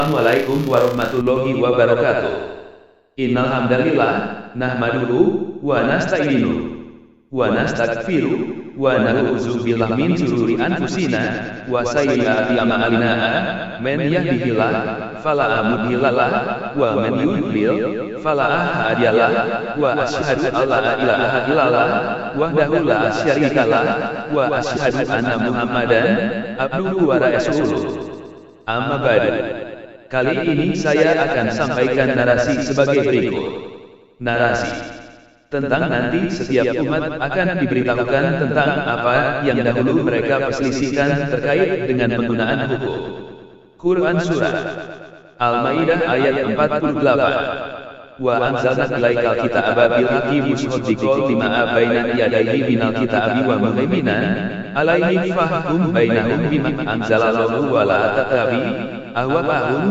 Assalamualaikum warahmatullahi wabarakatuh. Innal hamdalillah nahmaduhu wa nasta'inuhu wa nastaghfiruh wa na'udzu billahi min shururi anfusina wa sayyiati a'malina. Man yahdihillah fala mudilla lahu wa man yudlil fala hadiyalah. Wa asyhadu an la ilaha illallah wahdahu la syarika lahu wa asyhadu anna Muhammadan abduhu wa rasuluh. Amma ba'du. Kali ini saya akan sampaikan narasi sebagai berikut. Narasi tentang nanti setiap umat akan diberitahukan tentang apa yang dahulu mereka perselisihkan terkait dengan penggunaan hukum. Quran Surah Al-Ma'idah ayat 48. Wa anzalna ilaikal kitaba bil haqqi musaddiqan lima baina yadayhi minal kitabi wa muhaiminan alaihi fahkum bainahum bima anzalallahu wa la tatabi ahwa'ahum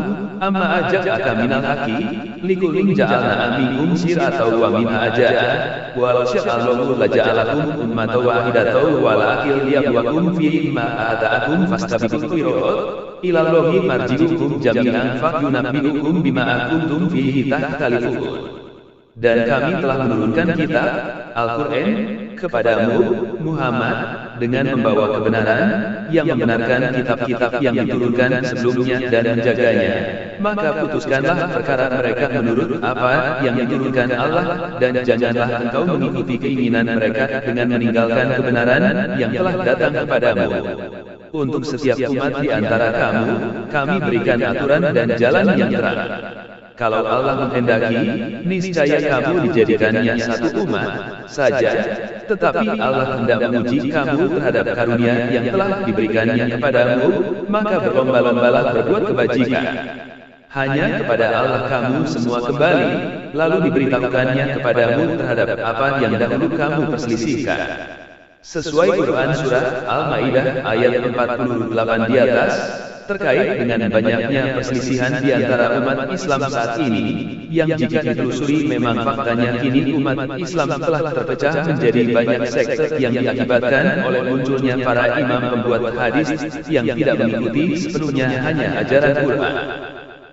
amma aja'aka minal haqqi likullin ja'alna minhum syir'atan wa minha aja'a wa law sya'allahu la ja'alakum ummatan wahidatan walakin liyabluwakum fi ma ata'akum fastabiqul khairat ila Allahi marji'ukum jami'an fayunabbi'ukum bima kuntum fihi takhtalifun. Dan kami telah menurunkan kitab Al-Quran kepadamu Muhammad dengan membawa kebenaran yang membenarkan kitab-kitab yang diturunkan sebelumnya dan menjaganya. Maka putuskanlah perkara mereka menurut apa yang diturunkan Allah, dan janganlah engkau mengikuti keinginan mereka dengan meninggalkan kebenaran yang telah datang kepadamu. Untuk setiap umat di antara kamu, kami berikan aturan dan jalan yang terang. Kalau Allah menghendaki, niscaya kamu dijadikannya satu umat saja. Tetapi Allah hendak menguji kamu terhadap karunia yang telah diberikannya kepadamu, maka berlomba-lombalah berbuat kebajikan. Hanya kepada Allah kamu semua kembali, lalu diberitahukannya kepadamu terhadap apa yang dahulu kamu perselisihkan. Sesuai Quran Surah Al-Ma'idah ayat 48 di atas, terkait dengan banyaknya perselisihan di antara umat Islam saat ini, yang jika ditelusuri memang faktanya kini umat Islam telah terpecah menjadi banyak sekte yang diakibatkan oleh munculnya para imam pembuat hadis yang tidak mengikuti sepenuhnya hanya ajaran Quran,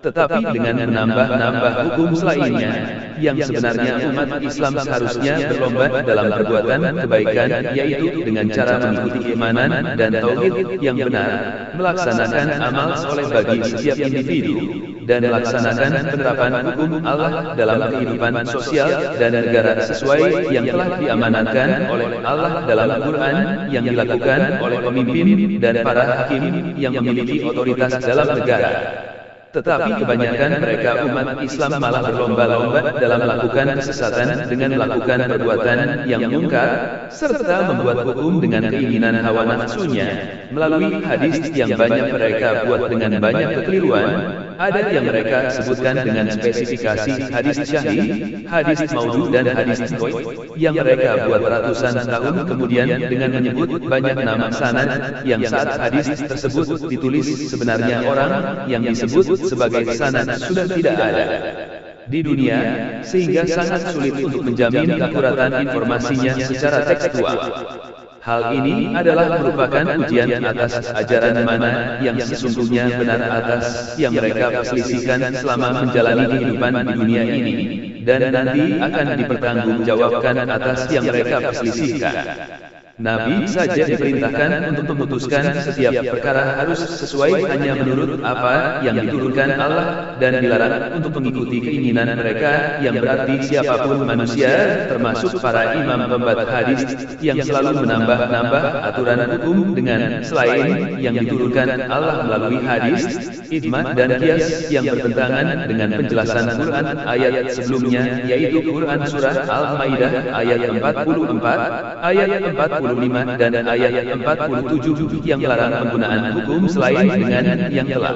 tetapi dengan menambah-nambah hukum selainnya, yang sebenarnya umat Islam seharusnya berlomba dalam perbuatan kebaikan, yaitu dengan cara mengikuti keimanan dan tauhid yang benar, melaksanakan amal soleh bagi setiap individu, dan melaksanakan penerapan hukum Allah dalam kehidupan sosial dan negara sesuai yang telah diamanatkan oleh Allah dalam Quran, yang dilakukan oleh pemimpin dan para hakim yang memiliki otoritas dalam negara. Tetapi kebanyakan mereka umat Islam malah berlomba-lomba dalam melakukan kesesatan dengan melakukan perbuatan yang mungkar, serta membuat hukum dengan keinginan hawa nafsunya, melalui hadis yang banyak mereka buat dengan banyak kekeliruan. Ada yang mereka sebutkan dengan spesifikasi hadis syahih, hadis maudhu dan hadis dhaif, yang mereka buat ratusan tahun kemudian dengan menyebut banyak nama sanad, yang saat hadis tersebut ditulis sebenarnya orang yang disebut sebagai sanad sudah tidak ada di dunia, sehingga sangat sulit untuk menjamin keakuratan informasinya secara tekstual. Hal ini adalah merupakan ujian atas ajaran mana yang sesungguhnya benar atas yang mereka perselisihkan selama menjalani kehidupan di dunia ini, dan nanti akan dipertanggungjawabkan atas yang mereka perselisihkan. Nabi saja diperintahkan untuk memutuskan setiap perkara harus sesuai hanya menurut apa yang diturunkan Allah, dan dilarang untuk mengikuti keinginan mereka, yang berarti siapapun manusia, termasuk para imam pembuat hadis, yang selalu menambah-nambah aturan hukum dengan selain yang diturunkan Allah melalui hadis, ijma dan qiyas yang bertentangan dengan penjelasan Quran ayat sebelumnya, yaitu Quran Surah Al-Ma'idah ayat 44, ayat 45 dan ayat 47 yang melarang penggunaan hukum selain dengan yang telah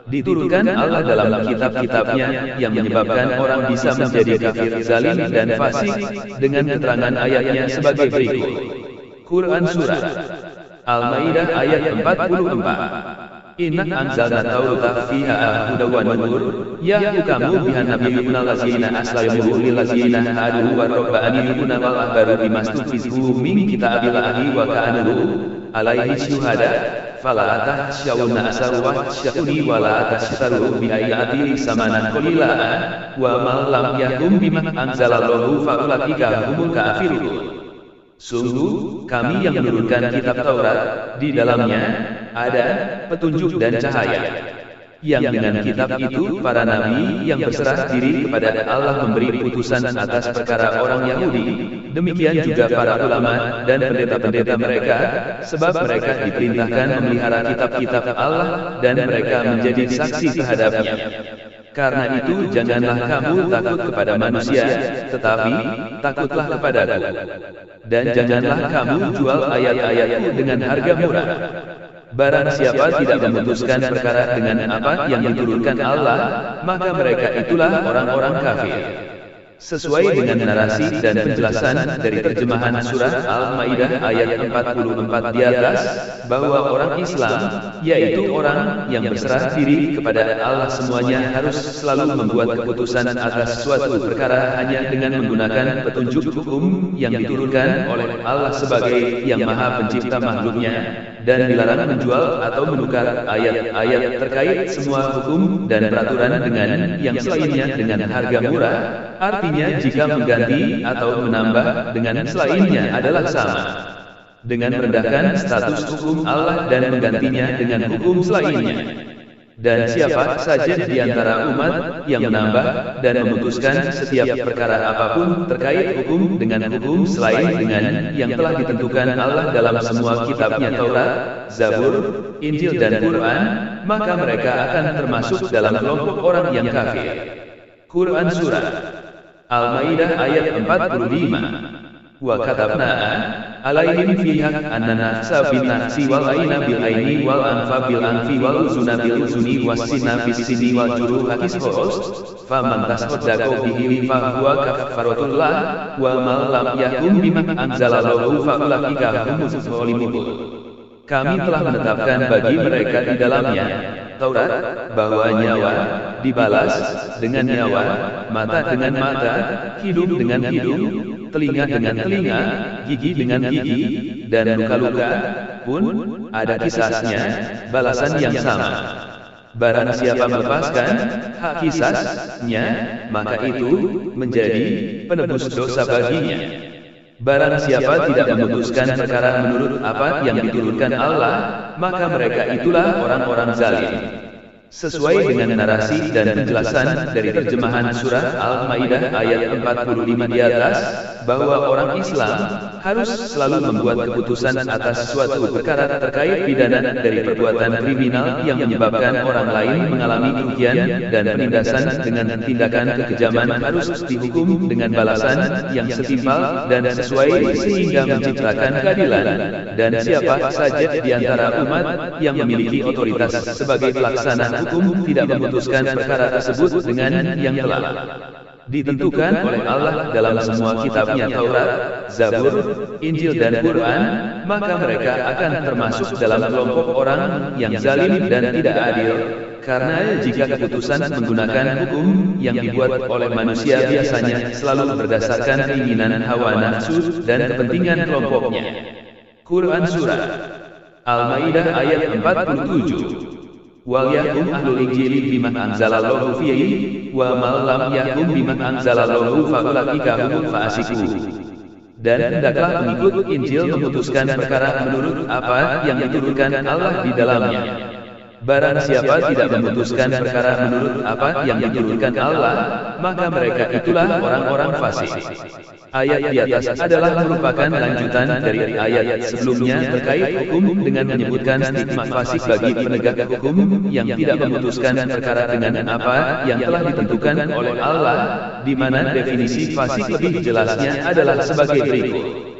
diturunkan Allah dalam kitab-kitabnya, yang menyebabkan orang bisa menjadi kafir, zalim dan fasik, dengan keterangan ayatnya sebagai berikut. Quran Surah Al-Ma'idah ayat 44. Inna anzalna taurata fiha hudaw wa nur yahkumu bihan nabiyyuna allazina aslamu lil ladzina hadu wa rabbaniyuna wal ahbaru bimastufizu min kitabillahi wa kanu alaihi syuhada fala tahsyawna asarwa syakuni wala tashtaru bi ayati samanan qalila wa ma lam yahkum bima anzalallahu fa ulaika humul kafirun. Sungguh, kami yang menurunkan kitab Taurat, di dalamnya ada petunjuk dan cahaya. Yang dengan kitab itu, para nabi yang berserah diri kepada Allah memberi putusan atas perkara orang Yahudi, demikian juga para ulama dan pendeta-pendeta mereka, sebab mereka diperintahkan memelihara kitab-kitab Allah dan mereka menjadi saksi terhadapnya. Karena itu janganlah kamu takut kepada manusia, tetapi takutlah kepadaku. Dan janganlah kamu jual ayat-ayatku dengan harga murah. Barang siapa tidak memutuskan perkara dengan apa yang diturunkan Allah, maka mereka itulah orang-orang kafir. Sesuai dengan narasi dan penjelasan dari terjemahan surah Al-Maidah ayat 44 di atas, bahwa orang Islam, yaitu orang yang berserah diri kepada Allah semuanya harus selalu membuat keputusan atas suatu perkara hanya dengan menggunakan petunjuk hukum yang diturunkan oleh Allah sebagai yang maha pencipta makhluknya, dan dilarang menjual atau menukar ayat-ayat terkait semua hukum dan peraturan dengan yang selainnya dengan harga murah. Artinya jika mengganti atau menambah dengan selainnya adalah sama dengan merendahkan status hukum Allah dan menggantinya dengan hukum selainnya. Dan siapa saja di antara umat yang menambah dan memutuskan setiap perkara apapun terkait hukum dengan hukum selain dengan yang telah ditentukan Allah dalam semua kitabnya Taurat, Zabur, Injil dan Quran, maka mereka akan termasuk dalam kelompok orang yang kafir. Quran Surah Al-Maidah ayat 45. Wa katabna alaihim fiha annana sabin nafsi wal aina bil aini wal anfa bil anfi wal uzuna bil uzuni was sinna bis sinni wal juruha qisas faman tasaddaqa bihi fa huwa kafaratul lah wa ma lam yahkum bima anzalallahu fa ulaika humuz zalimun. Kami telah menetapkan bagi mereka di dalamnya Taurat, bahwa nyawa dibalas dengan nyawa, mata dengan mata, hidung dengan hidung, telinga dengan telinga, gigi dengan gigi, dan luka-luka pun ada kisasnya, balasan yang sama. Barang siapa melepaskan hak kisasnya, maka itu menjadi penebus dosa baginya. Barang siapa tidak memutuskan perkara menurut apa yang diturunkan Allah, maka mereka itulah orang-orang zalim. Sesuai dengan narasi dan penjelasan dari terjemahan surah Al-Maidah ayat 45 di atas, bahwa orang Islam harus selalu membuat keputusan atas suatu perkara terkait pidana dari perbuatan kriminal yang menyebabkan orang lain mengalami kerugian dan penindasan dengan tindakan kekejaman harus dihukum dengan balasan yang setimpal dan sesuai sehingga menciptakan keadilan. Dan siapa saja di antara umat yang memiliki otoritas sebagai pelaksana hukum tidak memutuskan perkara tersebut dengan yang telah ditentukan oleh Allah dalam semua kitabnya Taurat, Zabur, Injil dan Quran, maka mereka akan termasuk dalam kelompok orang yang zalim dan tidak adil. Karena jika keputusan menggunakan hukum yang dibuat oleh manusia biasanya selalu berdasarkan keinginan hawa nafsu dan kepentingan kelompoknya. Quran Surah Al-Maidah ayat 47. Wal yahkum ahlul injili bima anzalallahu fihi wa ma lam yahkum bima anzalallahu fa ulaika humul fasiqun. Dan hendaklah pengikut Injil memutuskan perkara menurut apa yang diturunkan Allah di dalamnya. Barang siapa tidak memutuskan perkara menurut apa yang diturunkan Allah, maka mereka itulah orang-orang fasik. Ayat di atas adalah merupakan lanjutan dari ayat sebelumnya terkait hukum dengan menyebutkan stigma fasik bagi penegak hukum yang tidak memutuskan perkara dengan apa yang telah ditentukan oleh Allah, di mana definisi fasik lebih jelasnya adalah sebagai berikut.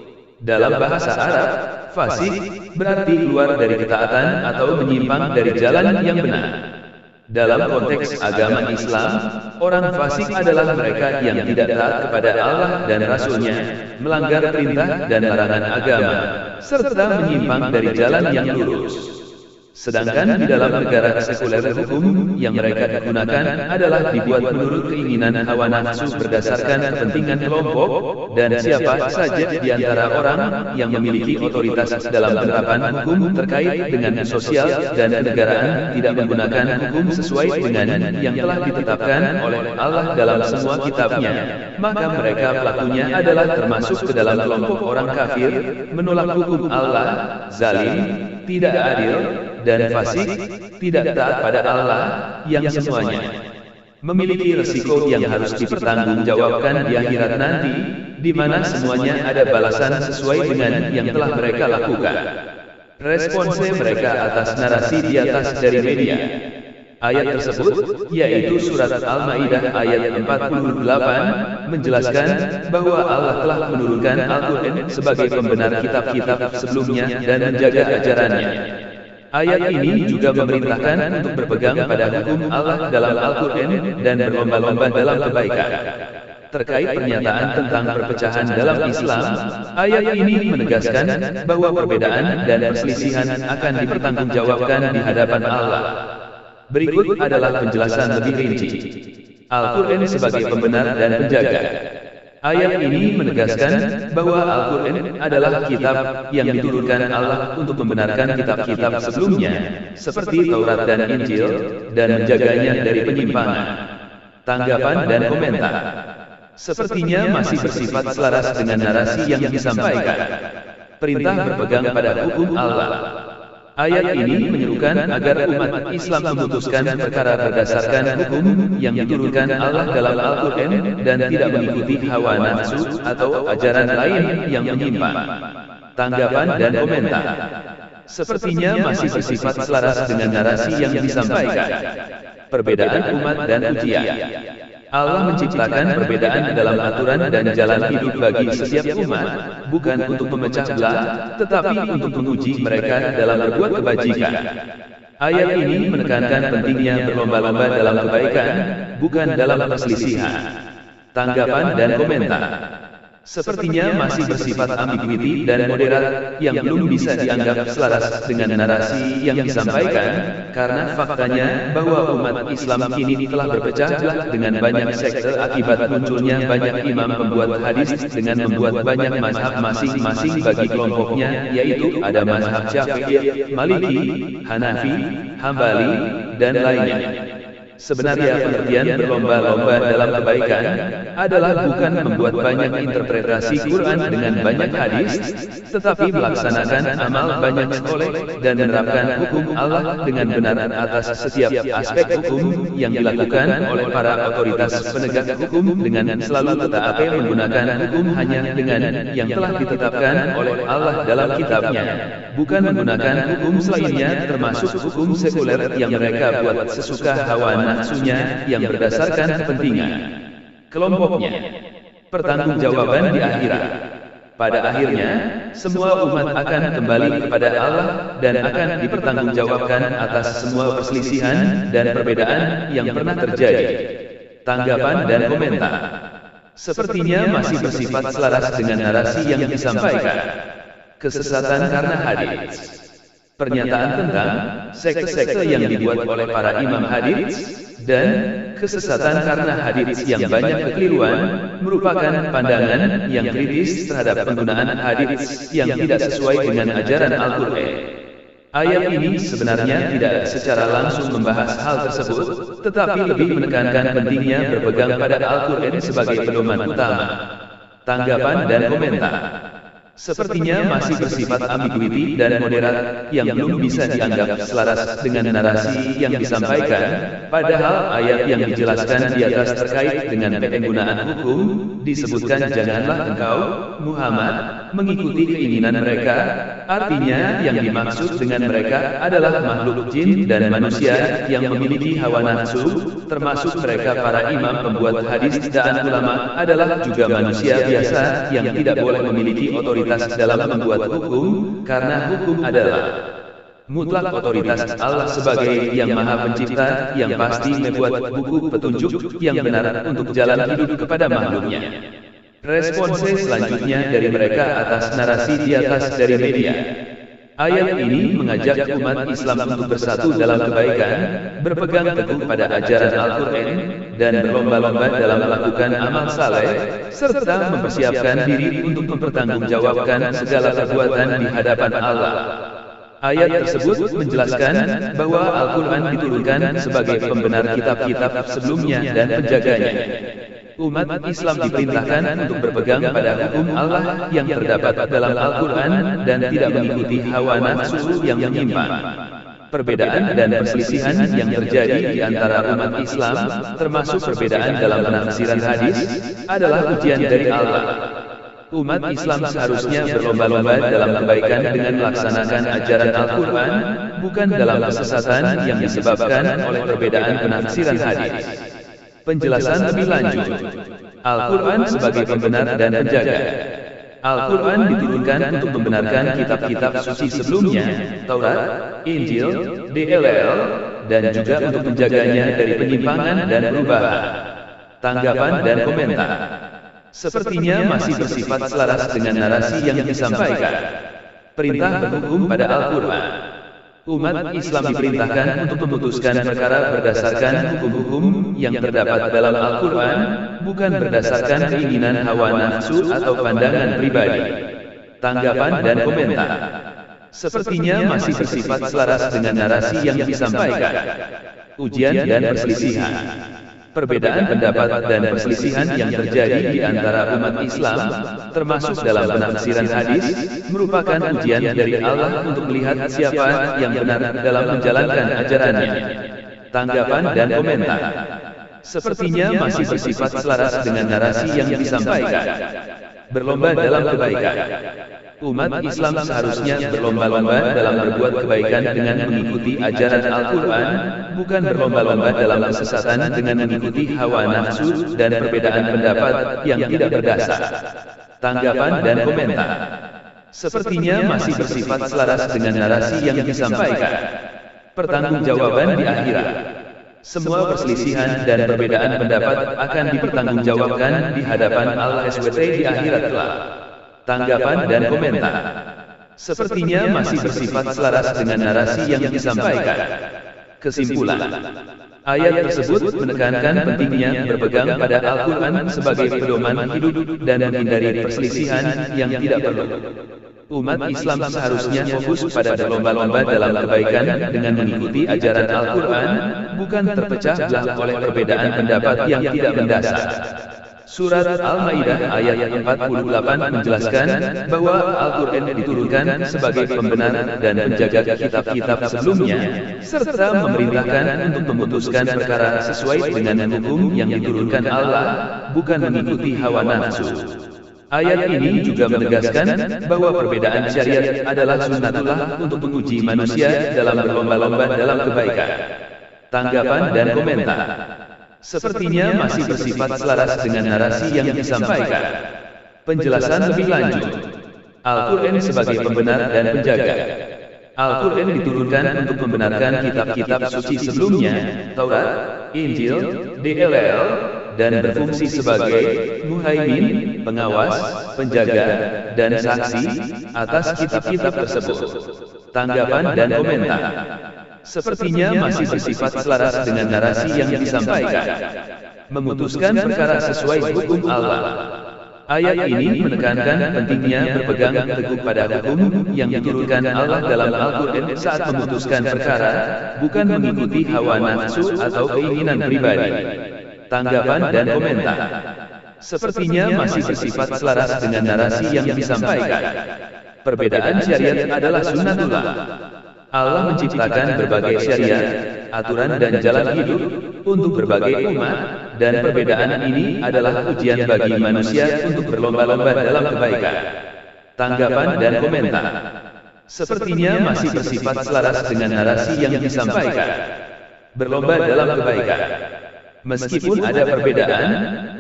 Dalam bahasa Arab, fasik berarti keluar dari ketaatan atau menyimpang dari jalan yang benar. Dalam konteks agama Islam, orang fasik adalah mereka yang tidak taat kepada Allah dan Rasul-Nya, melanggar perintah dan larangan agama, serta menyimpang dari jalan yang lurus. Sedangkan di dalam negara sekuler hukum yang mereka gunakan adalah dibuat menurut keinginan hawa nafsu berdasarkan kepentingan kelompok, dan siapa saja di antara orang yang memiliki otoritas dalam penerapan hukum terkait dengan sosial dan kenegaraan tidak menggunakan hukum sesuai dengan yang telah ditetapkan oleh Allah dalam semua kitabnya, maka mereka pelakunya adalah termasuk ke dalam kelompok orang kafir, menolak hukum Allah, zalim, tidak adil, dan fasik, tidak taat pada Allah, yang semuanya memiliki resiko yang harus dipertanggungjawabkan di akhirat nanti, di mana semuanya ada balasan sesuai dengan yang telah mereka lakukan. Respons mereka atas narasi di atas dari media. Ayat tersebut, yaitu surat Al-Ma'idah ayat 48, menjelaskan bahwa Allah telah menurunkan Al-Quran sebagai pembenar kitab-kitab sebelumnya dan menjaga ajarannya. Ayat ini juga memerintahkan untuk berpegang pada hukum Allah dalam Al-Quran dan berlomba-lomba dalam kebaikan. Terkait pernyataan tentang perpecahan dalam Islam, ayat ini menegaskan bahwa perbedaan dan perselisihan akan dipertanggungjawabkan di hadapan Allah. Berikut adalah penjelasan lebih rinci. Al-Quran sebagai pembenar dan penjaga. Ayat ini menegaskan bahwa Al-Quran adalah kitab yang diturunkan Allah untuk membenarkan kitab-kitab sebelumnya, seperti Taurat dan Injil, dan menjaganya dari penyimpangan. Tanggapan dan komentar. Sepertinya masih bersifat selaras dengan narasi yang disampaikan. Perintah berpegang pada hukum Allah. Ayat ini menyerukan agar umat Islam memutuskan perkara berdasarkan hukum yang diturunkan Allah dalam Al-Quran dan tidak mengikuti hawa nafsu atau ajaran lain yang menyimpang. Tanggapan dan komentar. Sepertinya masih bersifat selaras dengan narasi yang disampaikan. Perbedaan umat dan ujian. Allah menciptakan perbedaan dalam aturan dan jalan hidup bagi setiap umat, bukan untuk memecah belah, tetapi untuk menguji mereka dalam berbuat kebajikan. Ayat ini menekankan pentingnya berlomba-lomba dalam kebaikan, bukan dalam perselisihan. Tanggapan dan komentar. Sepertinya masih bersifat ambiguiti dan moderat yang belum bisa dianggap selaras dengan narasi yang disampaikan, karena faktanya bahwa umat Islam kini telah berpecah belah dengan banyak sekte akibat munculnya banyak imam pembuat hadis dengan membuat banyak mazhab masing-masing bagi kelompoknya, yaitu ada mazhab Syafi'i, Maliki, Hanafi, Hambali, dan lainnya. Sebenarnya pengertian berlomba-lomba dalam kebaikan adalah bukan membuat banyak interpretasi Quran dengan banyak hadis, tetapi melaksanakan amal banyak soleh dan menerapkan hukum Allah dengan benar atas setiap aspek hukum yang dilakukan oleh para otoritas penegak hukum dengan selalu taat menggunakan hukum hanya dengan yang telah ditetapkan oleh Allah dalam kitabnya, bukan menggunakan hukum selainnya termasuk hukum sekuler yang mereka buat sesuka hawa nafsunya yang berdasarkan kepentingan kelompoknya. Pertanggungjawaban di akhirat. Pada akhirnya, semua umat akan kembali kepada Allah dan akan dipertanggungjawabkan atas semua perselisihan dan perbedaan yang pernah terjadi. Tanggapan dan komentar. Sepertinya masih bersifat selaras dengan narasi yang disampaikan. Kesesatan karena hadits. Pernyataan tentang sekte-sekte yang dibuat oleh para imam hadits dan kesesatan karena hadits yang banyak kekeliruan merupakan pandangan yang kritis terhadap penggunaan hadits yang tidak sesuai dengan ajaran Al-Quran. Ayat ini sebenarnya tidak secara langsung membahas hal tersebut, tetapi lebih menekankan pentingnya berpegang pada Al-Quran sebagai pedoman utama. Tanggapan dan komentar. Sepertinya masih bersifat ambiguiti dan moderat yang belum bisa dianggap selaras dengan narasi yang disampaikan, padahal ayat yang dijelaskan di atas terkait dengan penggunaan hukum, disebutkan janganlah engkau, Muhammad, mengikuti keinginan mereka, artinya yang dimaksud dengan mereka adalah makhluk jin dan manusia yang memiliki hawa nafsu, termasuk mereka para imam pembuat hadis dan ulama adalah juga manusia biasa yang tidak boleh memiliki otoritas dalam membuat hukum, karena hukum adalah mutlak otoritas Allah sebagai yang maha pencipta yang pasti membuat buku petunjuk yang benar untuk jalan hidup kepada makhluknya. Respons selanjutnya dari mereka atas narasi di atas dari media. Ayat ini mengajak umat Islam untuk bersatu dalam kebaikan, berpegang teguh pada ajaran Al-Quran, dan berlomba-lomba dalam melakukan amal saleh, serta mempersiapkan diri untuk mempertanggungjawabkan segala perbuatan di hadapan Allah. Ayat tersebut menjelaskan bahwa Al-Quran diturunkan sebagai pembenar kitab-kitab sebelumnya dan penjaganya. Umat Islam diperintahkan untuk berpegang pada hukum Allah yang terdapat dalam Al-Quran dan tidak mengikuti hawa nafsu yang menyimpang. Perbedaan dan perselisihan yang terjadi di antara umat Islam, termasuk perbedaan dalam penafsiran hadis, adalah ujian dari Allah. Umat Islam seharusnya berlomba-lomba dalam kebaikan dengan melaksanakan ajaran Al-Quran, bukan dalam kesesatan yang disebabkan oleh perbedaan penafsiran hadis. Penjelasan lebih lanjut. Al-Quran sebagai pembenar dan penjaga. Al-Quran diturunkan untuk membenarkan kitab-kitab suci sebelumnya, Taurat, Injil, DLL, dan juga untuk menjaganya dari penyimpangan dan perubahan. Tanggapan dan komentar. Sepertinya masih bersifat selaras dengan narasi yang disampaikan. Perintah berhukum pada Al-Quran. Umat Islam diperintahkan untuk memutuskan perkara berdasarkan hukum-hukum yang terdapat dalam Al-Quran, bukan berdasarkan keinginan hawa nafsu atau pandangan pribadi. Tanggapan dan komentar. Sepertinya masih bersifat selaras dengan narasi yang disampaikan. Ujian dan perselisihan. Perbedaan pendapat dan perselisihan yang terjadi di antara umat Islam, termasuk dalam penafsiran hadis, merupakan ujian dari Allah untuk melihat siapa yang benar dalam menjalankan ajarannya. Tanggapan dan komentar. Sepertinya masih bersifat selaras dengan narasi yang disampaikan. Berlomba dalam kebaikan. Umat Islam seharusnya berlomba-lomba dalam berbuat kebaikan dengan mengikuti ajaran Al-Quran, bukan berlomba-lomba dalam kesesatan dengan mengikuti hawa nafsu dan perbedaan pendapat yang tidak berdasar. Tanggapan dan komentar. Sepertinya masih bersifat selaras dengan narasi yang disampaikan. Pertanggungjawaban di akhirat. Semua perselisihan dan perbedaan pendapat akan dipertanggungjawabkan di hadapan Allah SWT di akhirat kelak. Tanggapan dan komentar. Sepertinya masih bersifat selaras dengan narasi yang disampaikan. Kesimpulan. Ayat tersebut menekankan pentingnya berpegang pada Al-Quran sebagai pedoman hidup dan menghindari perselisihan yang tidak perlu. Umat Islam seharusnya fokus pada berlomba-lomba dalam kebaikan dengan mengikuti ajaran Al-Quran, bukan terpecah belah oleh perbedaan pendapat yang tidak mendasar. Surat Al-Maidah ayat 48 menjelaskan bahwa Al-Quran diturunkan sebagai pembenar dan penjaga kitab-kitab sebelumnya, serta memerintahkan untuk memutuskan perkara sesuai dengan hukum yang diturunkan Allah, bukan mengikuti hawa nafsu. Ayat ini juga menegaskan bahwa perbedaan syariat adalah sunnatullah untuk menguji manusia dalam berlomba-lomba dalam kebaikan. Tanggapan dan komentar. Sepertinya masih bersifat selaras dengan narasi yang disampaikan. Penjelasan lebih lanjut. Al-Quran sebagai pembenar dan penjaga. Al-Quran diturunkan untuk membenarkan kitab-kitab suci sebelumnya, Taurat, Injil, DLL, dan berfungsi sebagai muhaimin, pengawas, penjaga, dan saksi atas kitab-kitab tersebut. Tanggapan dan komentar. Sepertinya masih bersifat selaras dengan narasi yang disampaikan. Memutuskan perkara sesuai hukum Allah. Ayat ini menekankan pentingnya berpegang teguh pada hukum yang diturunkan Allah dalam Al-Quran saat memutuskan perkara, bukan mengikuti hawa nafsu atau keinginan pribadi. Tanggapan dan komentar. Sepertinya masih bersifat selaras dengan narasi yang disampaikan. Perbedaan syariat adalah sunnatullah. Allah menciptakan berbagai syariat, aturan dan jalan hidup untuk berbagai umat, dan perbedaan ini adalah ujian bagi manusia untuk berlomba-lomba dalam kebaikan. Tanggapan dan komentar. Sepertinya masih bersifat selaras dengan narasi yang disampaikan. Berlomba dalam kebaikan. Meskipun ada perbedaan,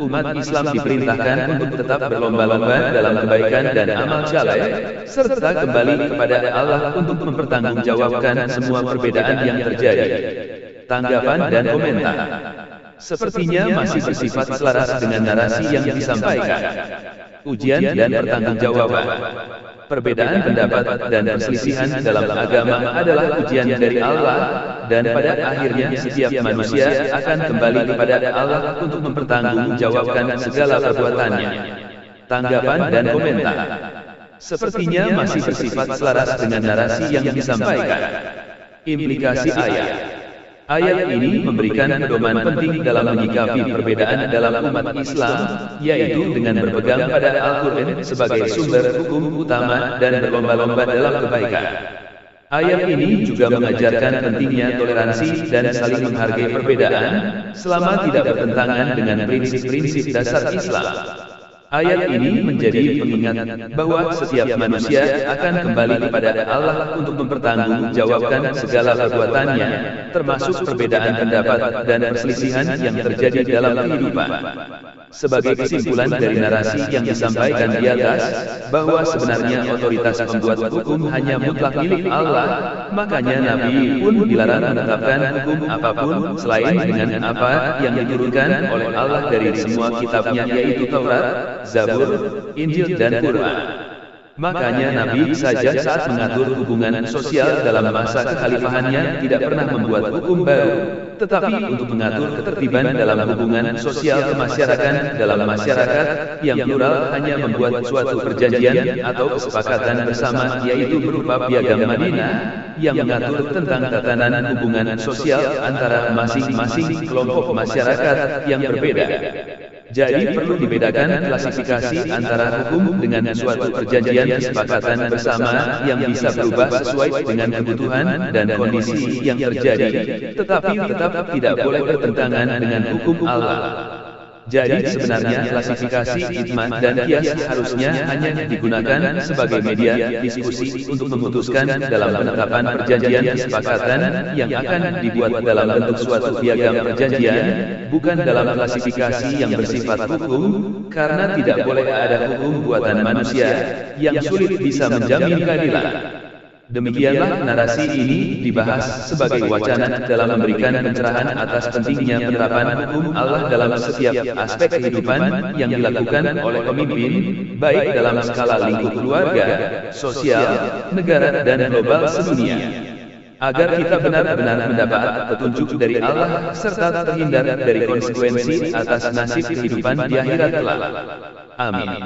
umat Islam diperintahkan untuk tetap berlomba-lomba dalam kebaikan dan amal saleh, serta kembali kepada Allah untuk mempertanggungjawabkan semua perbedaan yang terjadi. Tanggapan dan komentar. Sepertinya masih bersifat selaras dengan narasi yang disampaikan. Ujian dan pertanggungjawaban. Perbedaan pendapat dan perselisihan dalam agama adalah ujian dari Allah, dan pada akhirnya setiap manusia akan kembali kepada Allah untuk mempertanggungjawabkan segala perbuatannya. Tanggapan dan komentar sepertinya masih bersifat selaras dengan narasi yang disampaikan. Implikasi ayat. Ayat ini memberikan pedoman penting dalam menyikapi perbedaan dalam umat Islam, yaitu dengan berpegang pada Al-Quran sebagai sumber hukum utama dan berlomba-lomba dalam kebaikan. Ayat ini juga mengajarkan pentingnya toleransi dan saling menghargai perbedaan, selama tidak bertentangan dengan prinsip-prinsip dasar Islam. Ayat ini menjadi pengingat bahwa setiap manusia akan kembali kepada Allah untuk mempertanggungjawabkan segala perbuatannya, termasuk perbedaan pendapat dan perselisihan yang terjadi dalam kehidupan. Sebagai kesimpulan dari narasi yang disampaikan di atas, bahwa sebenarnya otoritas pembuat hukum hanya mutlak milik Allah, makanya Nabi pun dilarang menetapkan hukum apapun selain dengan apa yang diturunkan oleh Allah dari semua kitabnya, yaitu Taurat, Zabur, Injil dan Quran. Makanya Nabi saja saat mengatur hubungan sosial dalam masa kekhalifahannya tidak pernah membuat hukum baru, tetapi untuk mengatur ketertiban dalam hubungan sosial kemasyarakatan dalam masyarakat yang plural hanya membuat suatu perjanjian atau kesepakatan bersama, yaitu berupa Piagam Madinah yang mengatur tentang tatanan hubungan sosial antara masing-masing kelompok masyarakat yang berbeda. Jadi perlu dibedakan klasifikasi antara hukum dengan suatu perjanjian kesepakatan bersama yang bisa berubah sesuai dengan kebutuhan dan kondisi yang terjadi, tetapi tetap tidak boleh bertentangan dengan hukum Allah. Jadi sebenarnya klasifikasi ijma dan qiyas harusnya hanya digunakan sebagai media diskusi untuk memutuskan dalam penetapan perjanjian kesepakatan yang akan dibuat dalam bentuk suatu piagam perjanjian, bukan dalam klasifikasi yang bersifat hukum, karena tidak boleh ada hukum buatan manusia yang sulit bisa menjamin keadilan. Demikianlah narasi ini dibahas sebagai wacana dalam memberikan pencerahan atas pentingnya penerapan hukum Allah dalam setiap aspek kehidupan yang dilakukan oleh pemimpin, baik dalam skala lingkup keluarga, sosial, negara dan global sedunia. Agar kita benar-benar mendapat petunjuk dari Allah serta terhindar dari konsekuensi atas nasib kehidupan di akhirat kelak. Amin.